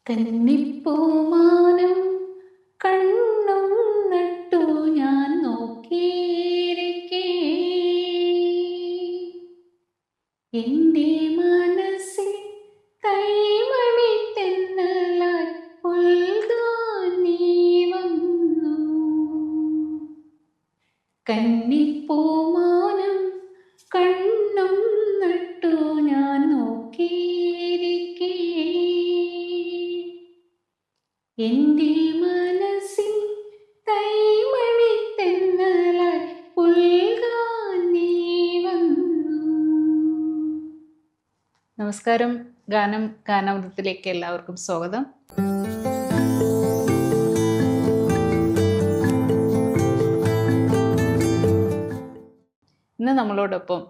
കന്നിപ്പൂമാനം കണ്ണും നട്ടു ഞാൻ നോക്കിയിരിക്കേ, എൻ്റെ മനസ്സിൽ കൈമണി തെന്നലായി പുൽകാൻ നീ വന്നു. കന്നിപ്പൂമാനം കണ്ണും നട്ടു ഞാൻ നോക്കിയിരിക്കേ, എൻ്റെ മനസ്സിൽ കൈമണി തെന്നലായി പുൽകാൻ നീ വന്നു. നമസ്കാരം. ഗാനാമൃതത്തിലേക്ക് എല്ലാവർക്കും സ്വാഗതം. ഇന്ന് നമ്മളോടൊപ്പം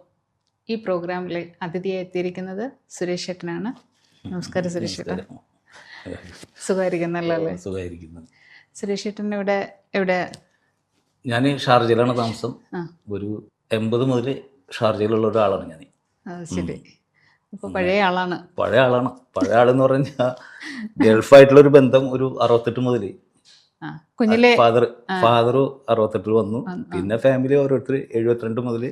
ഈ പ്രോഗ്രാമിൽ അതിഥിയായി എത്തിയിരിക്കുന്നത് സുരേഷ് ചേട്ടനാണ്. നമസ്കാരം സുരേഷ് ചേട്ടൻ. സുഖമായിരിക്കുന്നല്ലോ അല്ലേ? സുഖമായിരിക്കുന്നു. സുരേഷ് ചേട്ടൻ എവിടെ? ഞാൻ ഷാർജയിലാണ് താമസം. ഒരു 80 മുതൽ ഷാർജയിലുള്ള ഒരാളാണ് ഞാൻ. ശരി. അപ്പോൾ പഴയ ആളാണ്. പഴയ ആളെന്ന് പറഞ്ഞാൽ ഗൾഫായിട്ടുള്ളൊരു ബന്ധം ഒരു 68 മുതൽ. കുഞ്ഞിലെ ഫാദർ 68 വന്നു. പിന്നെ ഫാമിലി ഓരോരുത്തർ 72 മുതൽ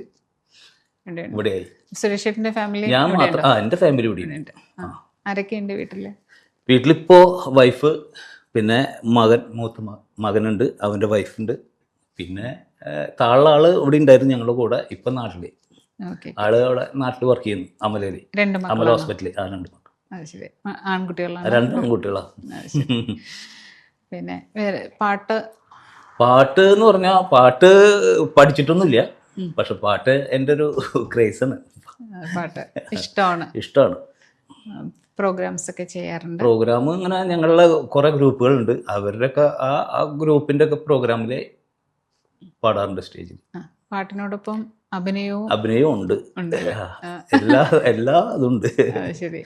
ഇവിടെയായി. സുരേഷ് ചേട്ടൻ്റെ ഫാമിലി? ഞാൻ മാത്രം. എൻ്റെ ഫാമിലി ഇവിടെ. ആരൊക്കെയുണ്ട് വീട്ടില്? വീട്ടിലിപ്പോ വൈഫ്, പിന്നെ മൂത്ത മകനുണ്ട്, അവൻ്റെ വൈഫുണ്ട്, പിന്നെ താഴെ ആള് ഇവിടെ ഉണ്ടായിരുന്നു ഞങ്ങളുടെ കൂടെ. ഇപ്പം നാട്ടില് ആള് അവിടെ നാട്ടിൽ വർക്ക് ചെയ്യുന്നു, അമലയില്, അമല ഹോസ്പിറ്റലിൽ. ആ 2 മക്കൾ. ആൺകുട്ടികളാണ്? 2 ആൺകുട്ടികളാണ്. പിന്നെ പാട്ട് എന്ന് പറഞ്ഞാൽ പാട്ട് പഠിച്ചിട്ടൊന്നുമില്ല, പക്ഷെ പാട്ട് എൻ്റെ ഒരു ക്രേസാണ്. പാട്ട് ഇഷ്ടമാണ്. പ്രോഗ്രാംസ് ഒക്കെ ചെയ്യാറുണ്ട്? പ്രോഗ്രാം ഇങ്ങനെ ഞങ്ങളുടെ കുറെ ഗ്രൂപ്പുകളുണ്ട്, അവരുടെയൊക്കെ ആ ഗ്രൂപ്പിന്റെ ഒക്കെ പ്രോഗ്രാമില് പാടാറുണ്ട് സ്റ്റേജിൽ. പാട്ടിനോടൊപ്പം അഭിനയവും ഉണ്ട്. എല്ലാ ഇതുണ്ട്.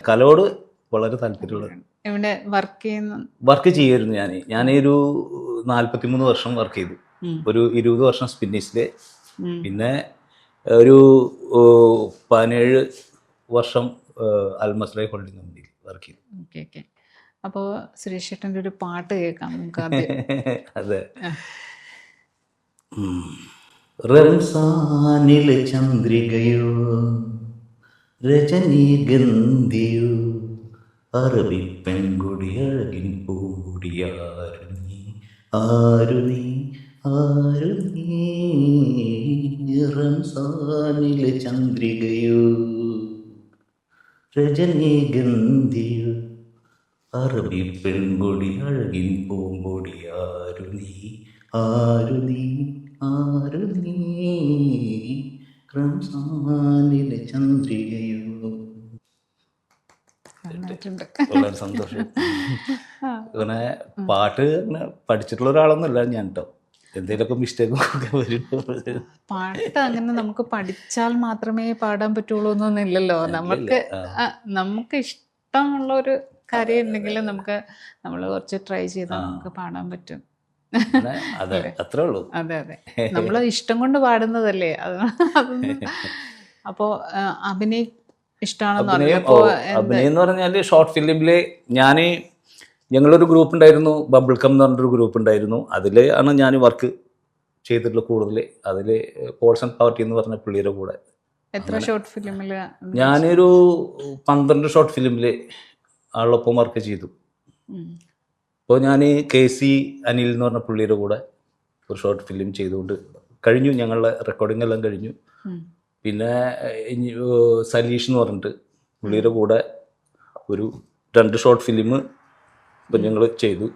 കലയോട് വളരെ താല്പര്യമുള്ള. ഇവിടെ വർക്ക് ചെയ്യായിരുന്നു ഞാനൊരു 43 വർഷം വർക്ക് ചെയ്തു. ഒരു 20 വർഷം സ്പിന്നീസില്, പിന്നെ ഒരു 17 വർഷം അൽമസ്ലൈ ഹോൾഡിംഗ് കമ്പനിയിൽ വർക്ക് ചെയ്തു. ഓക്കെ. അപ്പോൾ സുരേഷ് ചേട്ടൻ്റെ ഒരു പാട്ട് കേൾക്കാം നമുക്ക്. അതെ. റംസാനിലെ ചന്ദ്രികയോ രജനീഗന്ധിയോ അറബി പെൺകുടി അഴകിൻ പൂടിയാരു നീ റംസാനിലെ ചന്ദ്രികയോ രജനീഗന്ധിയോ അറബി പെൺകുടി അഴകിൻ പൂമ്പൊടിയാരു നീ റംസാനിലെ ചന്ദ്രികയോ. വളരെ സന്തോഷം. ഇങ്ങനെ പാട്ട് പഠിച്ചിട്ടുള്ള ഒരാളൊന്നുമല്ല ഞാൻ കേട്ടോ. എന്തെങ്കിലുമൊക്കെ മിസ്റ്റേക്കൊക്കെ വരും. പാട്ട് അങ്ങനെ നമുക്ക് പഠിച്ചാൽ മാത്രമേ പാടാൻ പറ്റുള്ളൂ എന്നൊന്നുമില്ലല്ലോ. നമുക്ക് ഇഷ്ടമുള്ള ഒരു കാര്യം ഉണ്ടെങ്കിൽ നമ്മൾ കുറച്ച് ട്രൈ ചെയ്താൽ നമുക്ക് പാടാൻ പറ്റും. അതെ, അത്രേ ഉള്ളൂ. അതെ. നമ്മൾ ഇഷ്ടം കൊണ്ട് പാടുന്നതല്ലേ. അപ്പോ അഭിനയം ഇഷ്ടമാണെന്ന് അഭിനയം എന്ന് പറഞ്ഞാൽ ഷോർട്ട് ഫിലിമില് ഞങ്ങളൊരു ഗ്രൂപ്പ് ഉണ്ടായിരുന്നു, ബബിൾ കം എന്ന് പറഞ്ഞൊരു ഗ്രൂപ്പ് ഉണ്ടായിരുന്നു. അതിൽ ആണ് ഞാൻ വർക്ക് ചെയ്തിട്ടുള്ള കൂടുതൽ. അതിൽ പോൾസൺ പാർട്ടി എന്ന് പറഞ്ഞ പുള്ളിയുടെ കൂടെ. എത്ര ഷോർട്ട് ഫിലിമില്? ഞാനൊരു 12 ഷോർട്ട് ഫിലിമില് ആളൊപ്പം വർക്ക് ചെയ്തു. ഇപ്പോൾ ഞാൻ KC അനിൽ എന്ന് പറഞ്ഞ പുള്ളിയുടെ കൂടെ ഒരു ഷോർട്ട് ഫിലിം ചെയ്തുകൊണ്ട് കഴിഞ്ഞു. ഞങ്ങളുടെ റെക്കോർഡിംഗ് എല്ലാം കഴിഞ്ഞു. പിന്നെ സലീഷ് എന്ന് പറഞ്ഞിട്ട് പുള്ളിയുടെ കൂടെ ഒരു 2 ഷോർട്ട് ഫിലിം ഇപ്പം ഞങ്ങൾ ചെയ്തു.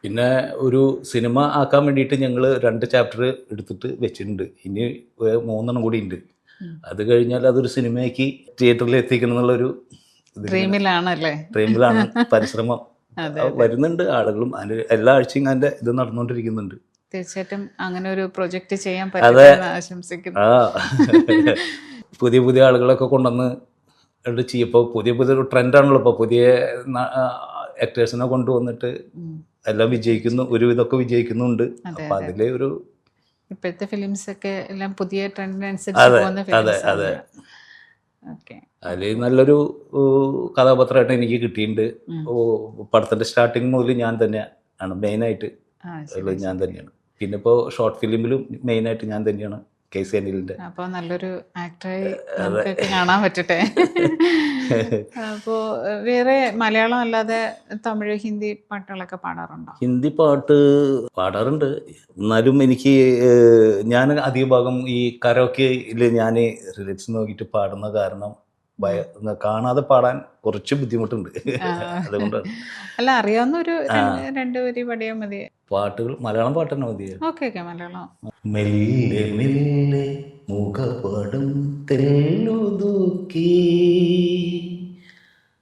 പിന്നെ ഒരു സിനിമ ആക്കാൻ വേണ്ടിയിട്ട് ഞങ്ങൾ 2 ചാപ്റ്റർ എടുത്തിട്ട് വെച്ചിട്ടുണ്ട്. ഇനി 3 കൂടി ഉണ്ട്. അത് കഴിഞ്ഞാൽ അതൊരു സിനിമയ്ക്ക് തിയേറ്ററിൽ എത്തിക്കണം എന്നുള്ളൊരു ഡ്രീമിലാണ്. പരിശ്രമം വരുന്നുണ്ട്. ആളുകളും എല്ലാ ആഴ്ചയും അതിൻ്റെ ഇത് നടന്നുകൊണ്ടിരിക്കുന്നുണ്ട്. തീർച്ചയായിട്ടും അങ്ങനെ ഒരു പ്രൊജക്റ്റ് ചെയ്യാൻ പറ്റുമെന്ന് ആശംസിക്കുന്നു. പുതിയ ആളുകളൊക്കെ കൊണ്ടുവന്ന് ചെയ്യപ്പോൾ പുതിയ ഒരു ട്രെൻഡാണല്ലോ. ഇപ്പോൾ പുതിയ ആക്ടേഴ്സിനെ കൊണ്ടുവന്നിട്ട് എല്ലാം വിജയിക്കുന്നു, ഒരുവിധമൊക്കെ വിജയിക്കുന്നുണ്ട്. അപ്പൊ അതിലെ ഒരു ഇപ്പോഴത്തെ ഫിലിംസ് ഒക്കെ എല്ലാം പുതിയ ട്രെൻഡിനനുസരിച്ച് പോകുന്ന ഫിലിംസ്. അതെ. ഓക്കെ. അതിൽ നല്ലൊരു കഥാപാത്രമായിട്ട് എനിക്ക് കിട്ടിയിട്ടുണ്ട്. പടത്തിൻ്റെ സ്റ്റാർട്ടിങ് മുതൽ ഞാൻ തന്നെയാണ് മെയിനായിട്ട് ഉള്ളത്, ഞാൻ തന്നെയാണ്. പിന്നെ ഇപ്പോൾ ഷോർട്ട് ഫിലിമിലും മെയിനായിട്ട് ഞാൻ തന്നെയാണ് KC അനിലിൻ്റെ. അപ്പോൾ നല്ലൊരു ആക്ടറായി നമുക്കൊക്കെ കാണാൻ പറ്റട്ടെ. അപ്പോൾ വേറെ മലയാളം അല്ലാതെ തമിഴ്, ഹിന്ദി പാട്ടുകളൊക്കെ പാടാറുണ്ടോ? ഹിന്ദി പാട്ട് പാടാറുണ്ട്. എന്നാലും എനിക്ക് ഞാൻ അധിക ഭാഗം ഈ കരോക്കയിൽ ഞാൻ റിലിക്സ് നോക്കിയിട്ട് പാടുന്ന കാരണം കാണാതെ പാടാൻ കുറച്ച് ബുദ്ധിമുട്ടുണ്ട്. അതുകൊണ്ടാണ്. അല്ല, അറിയാവുന്ന ഒരു രണ്ട് വരി പാടിയാൽ മതി. പാട്ടുകൾ മലയാളം പാട്ട് തന്നെ മതി. ഓക്കെ മലയാളം. മെല്ലെ മെല്ലെ മുഖപടം തെല്ലുതുക്കി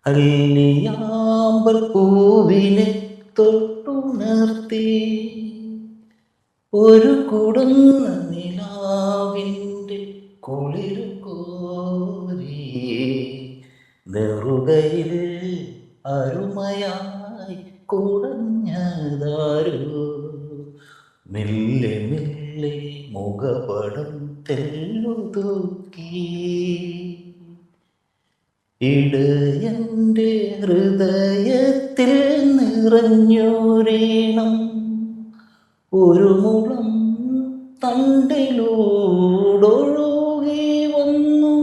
അല്ലിയാമ്പൽ പൂവിനെ തൊട്ടുണർത്തി ഒരു കുടന്ന നിലാവിൻ്റെ കുളിരു കോരി നെറുകയിൽ അരുമയായി കുടഞ്ഞതാരോ മെല്ലെ മെല്ലെ മുഖപടം തെല്ലുതുക്കി ഇടയൻ്റെ ഹൃദയത്തിൽ നിറഞ്ഞൊരീണം ഒരു മുളം തണ്ടിലൂടൊഴുകി വന്നു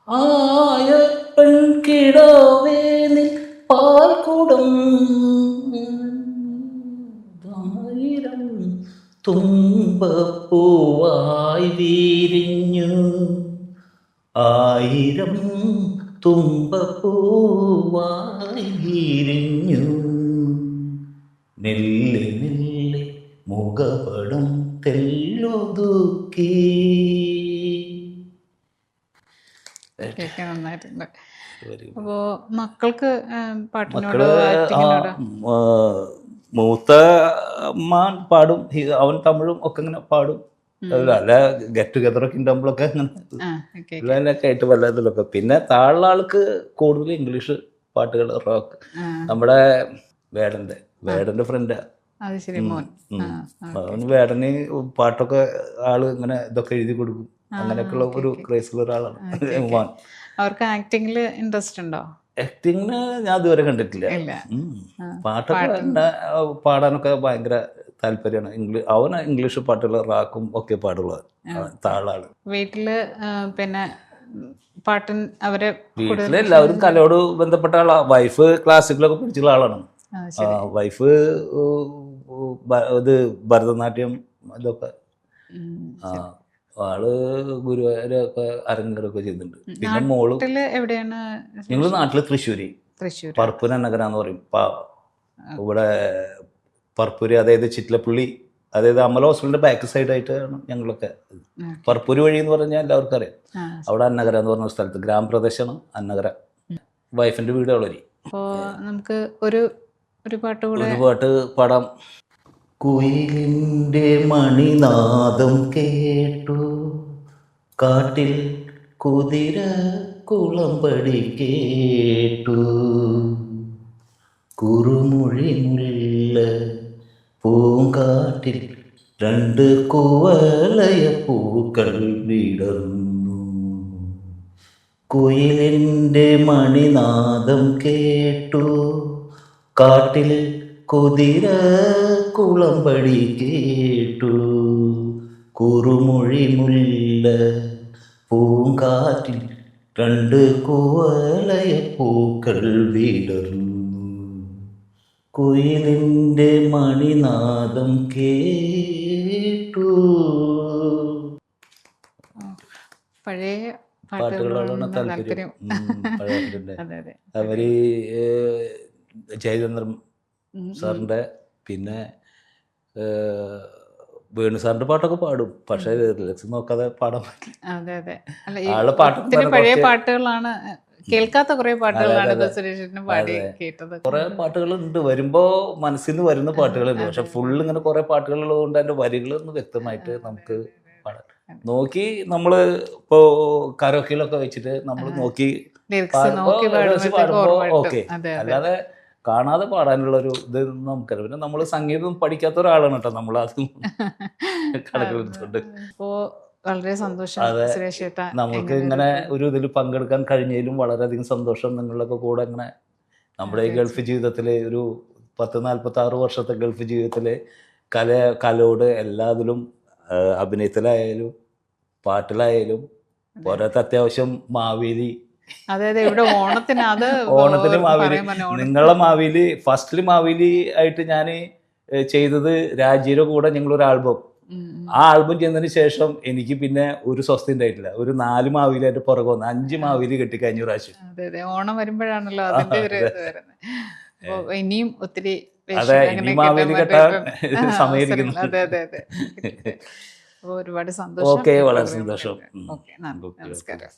ആയ പെൺകിടാവേ നിൻ പാൽക്കുടം ആയിരം തുമ്പപ്പൂവായി വിരിഞ്ഞു ആയിരം തുമ്പപ്പൂവായി വിരിഞ്ഞു മെല്ലെ മെല്ലെ മുഖപടം തെല്ലുതുക്കി. നന്നായിട്ടുണ്ട്. അപ്പോ മക്കൾക്ക് പാട്ടിനോട് ആക്ടിങ്ങിനോട് മൂത്ത മാൻ പാടും, അവൻ തമിഴും ഒക്കെ ഇങ്ങനെ പാടും. അല്ല ഗെറ്റ് ടുഗദറൊക്കെ ഉണ്ടാകുമ്പോഴൊക്കെ അങ്ങനെ ഒക്കെ ആയിട്ട് പല ഇതിലൊക്കെ. പിന്നെ താഴെ ആൾക്ക് കൂടുതൽ ഇംഗ്ലീഷ് പാട്ടുകൾ, റോക്ക്. നമ്മുടെ വേടന്റെ ഫ്രണ്ടാ അവന് വേടന് പാട്ടൊക്കെ ആള് ഇങ്ങനെ ഇതൊക്കെ എഴുതി കൊടുക്കും. അങ്ങനെയൊക്കെയുള്ള ഒരു ക്രേസുള്ള ഒരാളാണ് മോൻ. അവർക്ക് ആക്ടിങ്ങില് ഇൻട്രസ്റ്റ് ഉണ്ടോ? ആക്ടിങ്ങിന് ഞാൻ ഇതുവരെ കണ്ടിട്ടില്ല. പാട്ടൊക്കെ പാടാനൊക്കെ ഭയങ്കര താല്പര്യമാണ്. അവന് ഇംഗ്ലീഷ് പാട്ടുകൾ, റാക്കും ഒക്കെ പാടുള്ള താളാണ്. വീട്ടില് പിന്നെ പാട്ടിൻ അവരെ വീട്ടിലെല്ലാവരും കലയോട് ബന്ധപ്പെട്ട ആളാണ്. വൈഫ് ക്ലാസിക്കലൊക്കെ പഠിച്ചുള്ള ആളാണ്. വൈഫ് ഇത് ഭരതനാട്യം ഇതൊക്കെ ആള് ഗുരുവായൂരൊക്കെ അരങ്ങേറൊക്കെ ചെയ്തിട്ടുണ്ട്. പിന്നെ മോള് എവിടെയാണ്? ഞങ്ങള് നാട്ടില് തൃശ്ശൂര് പറപ്പൂര് അന്നകര എന്ന് പറയും. ഇവിടെ പറപ്പൂര്, അതായത് ചിറ്റിലപ്പള്ളി, അതായത് അമല ഹോസ്പിറ്റലിന്റെ ബാക്ക് സൈഡായിട്ടാണ് ഞങ്ങളൊക്കെ. പറപ്പൂര് വഴി എന്ന് പറഞ്ഞാൽ എല്ലാവർക്കും അറിയാം. അവിടെ അന്നകര എന്ന് പറഞ്ഞ സ്ഥലത്ത് ഗ്രാമപ്രദേശമാണ് അന്നകര. വൈഫിന്റെ വീട് അവിടെ. നമുക്ക് ഒരു പാട്ട് പാടാം. കുയിലിൻ്റെ മണിനാദം കേട്ടു കാട്ടിൽ കുതിര കുളമ്പടി കേട്ടു കുറുമൊഴി മുല്ല പൂങ്കാട്ടിൽ രണ്ട് കുവലയ പൂക്കൾ വിടർന്നു. കുയിലിൻ്റെ മണിനാദം കേട്ടു കാട്ടിൽ കുതിര കുളമ്പടി കേട്ടു കുറുമൊഴി മുല്ല പൂങ്കാറ്റിൽ രണ്ട് കുവലയ പൂക്കൾ വിടർന്നു. കുയിലിൻ്റെ മണിനാദം കേട്ടു. പഴയ പാട്ടുകളോടാണ് താല്പര്യം. അവര് ജയചന്ദ്രൻ സാറിൻ്റെ പിന്നെ വേണു സാറിന്റെ പാട്ടൊക്കെ പാടും. പക്ഷെ റിലക്സ് നോക്കാതെ പാടാൻ പറ്റില്ല. പഴയ പാട്ടുകളാണ്, കേൾക്കാത്ത കുറെ പാട്ടുകളാണ് പാടി കേട്ടത്. കുറെ പാട്ടുകളുണ്ട്, വരുമ്പോ മനസ്സിൽ നിന്ന് വരുന്ന പാട്ടുകളുണ്ട്. പക്ഷെ ഫുള്ള് ഇങ്ങനെ കുറെ പാട്ടുകളുള്ളത് കൊണ്ട് അതിന്റെ വരികളൊന്നും വ്യക്തമായിട്ട് നമുക്ക് പാടാം. നോക്കി നമ്മള് ഇപ്പോ കരോക്കിലൊക്കെ വെച്ചിട്ട് നമ്മൾ നോക്കി പാടുമ്പോ ഓക്കെ, അല്ലാതെ കാണാതെ പാടാനുള്ള ഒരു ഇത് നമുക്കറിയാം. പിന്നെ നമ്മൾ സംഗീതം പഠിക്കാത്ത ഒരാളാണ് കേട്ടോ നമ്മൾ. അത് കണക്കെടുത്തുണ്ട്. ഇപ്പോ വളരെ സന്തോഷം സുരേഷ് ചേട്ടാ. നമുക്ക് ഇങ്ങനെ ഒരു ഇതിൽ പങ്കെടുക്കാൻ കഴിഞ്ഞതിലും വളരെയധികം സന്തോഷം. നിങ്ങളൊക്കെ കൂടെ ഇങ്ങനെ നമ്മുടെ ഈ ഗൾഫ് ജീവിതത്തിൽ ഒരു 40-46 വർഷത്തെ ഗൾഫ് ജീവിതത്തിൽ കലയോട് എല്ലാത്തിലും അഭിനയത്തിലായാലും പാട്ടിലായാലും പോരാത്ത അത്യാവശ്യം മാവേലി. അതെ ഇവിടെ ഓണത്തിന് മാവേലി, നിങ്ങളെ മാവേലി ഫസ്റ്റില് മാവേലി ആയിട്ട് ഞാൻ ചെയ്തത് രാജീയുടെ കൂടെ ഞങ്ങളൊരു ആൽബം. ആ ആൽബം ചെയ്യുന്നതിന് ശേഷം എനിക്ക് പിന്നെ ഒരു സ്വസ്ഥ ഉണ്ടായിട്ടില്ല. ഒരു 4 മാവേലിയായിട്ട് പുറകെ വന്നു, 5 മാവേലി കെട്ടി കഴിഞ്ഞ പ്രാവശ്യം. അതെ ഓണം വരുമ്പോഴാണല്ലോ അതിന്റെ ഒരു ഇത് വരുന്നത്. ഇനിയും ഒത്തിരി ഇനി മാവേലി കെട്ടാൻ സമയമായിരിക്കുന്നു. അതെ ഒരുപാട് സന്തോഷം. ഓക്കെ, വളരെ സന്തോഷം. നമസ്കാരം.